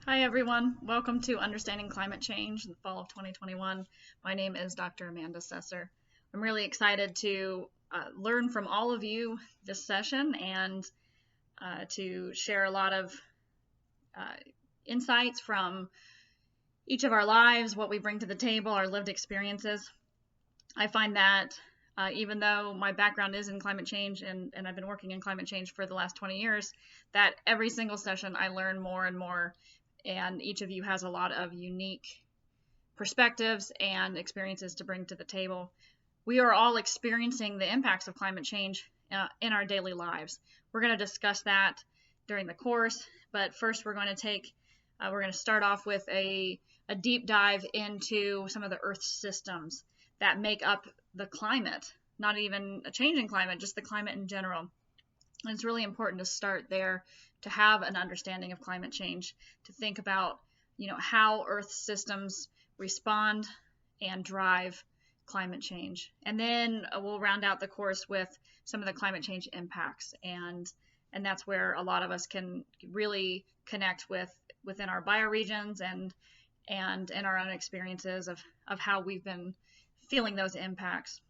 Hi everyone, welcome to Understanding Climate Change in the fall of 2021. My name is Dr. Amanda Sesser. I'm really excited to learn from all of you this session and to share a lot of insights from each of our lives, what we bring to the table, our lived experiences. I find that even though my background is in climate change and I've been working in climate change for the last 20 years, that every single session I learn more and more, and each of you has a lot of unique perspectives and experiences to bring to the table. We are all experiencing the impacts of climate change in our daily lives. We're going to discuss that during the course, but first we're going to start off with a deep dive into some of the Earth systems that make up the climate, not even a changing climate, just the climate in general. And it's really important to start there, to have an understanding of climate change, to think about, how Earth systems respond and drive climate change. And then we'll round out the course with some of the climate change impacts. And that's where a lot of us can really connect within our bioregions and in our own experiences of how we've been feeling those impacts.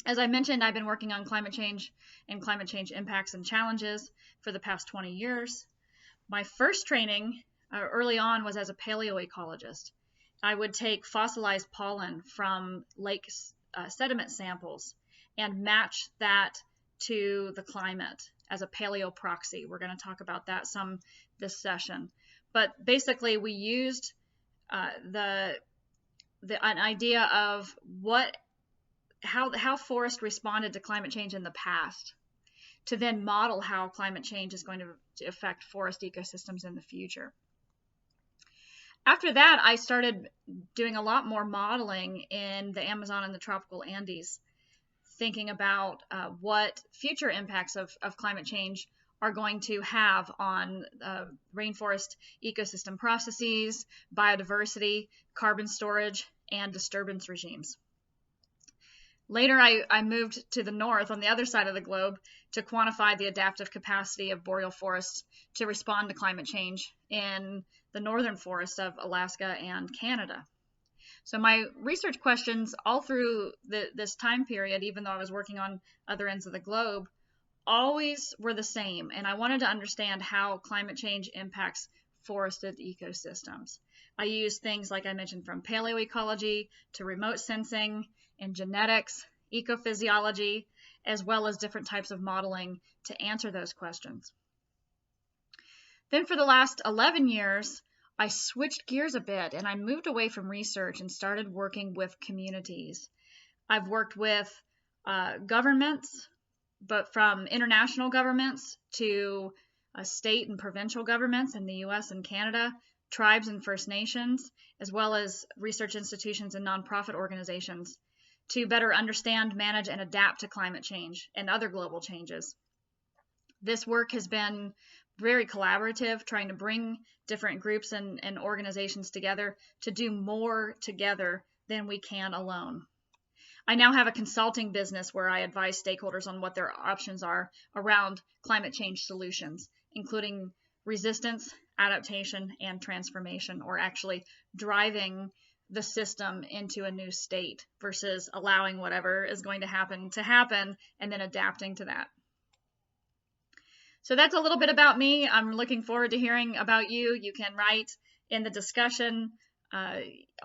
As I mentioned, I've been working on climate change and climate change impacts and challenges for the past 20 years. My first training early on was as a paleoecologist. I would take fossilized pollen from lake sediment samples and match that to the climate as a paleoproxy. We're going to talk about that some this session. But basically, we used an idea of how forests responded to climate change in the past to then model how climate change is going to affect forest ecosystems in the future. After that, I started doing a lot more modeling in the Amazon and the tropical Andes, thinking about what future impacts of climate change are going to have on rainforest ecosystem processes, biodiversity, carbon storage, and disturbance regimes. Later, I moved to the north on the other side of the globe to quantify the adaptive capacity of boreal forests to respond to climate change in the northern forests of Alaska and Canada. So my research questions all through this time period, even though I was working on other ends of the globe, always were the same. And I wanted to understand how climate change impacts forested ecosystems. I used things like I mentioned, from paleoecology to remote sensing and genetics, ecophysiology, as well as different types of modeling to answer those questions. Then for the last 11 years, I switched gears a bit and I moved away from research and started working with communities. I've worked with governments, but from international governments to state and provincial governments in the US and Canada, tribes and First Nations, as well as research institutions and nonprofit organizations, to better understand, manage, and adapt to climate change and other global changes. This work has been very collaborative, trying to bring different groups and organizations together to do more together than we can alone. I now have a consulting business where I advise stakeholders on what their options are around climate change solutions, including resistance, adaptation, and transformation, or actually driving the system into a new state versus allowing whatever is going to happen and then adapting to that. So that's a little bit about me. I'm looking forward to hearing about you. You can write in the discussion,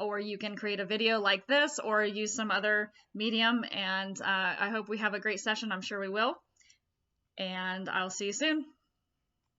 or you can create a video like this or use some other medium. And I hope we have a great session. I'm sure we will. And I'll see you soon.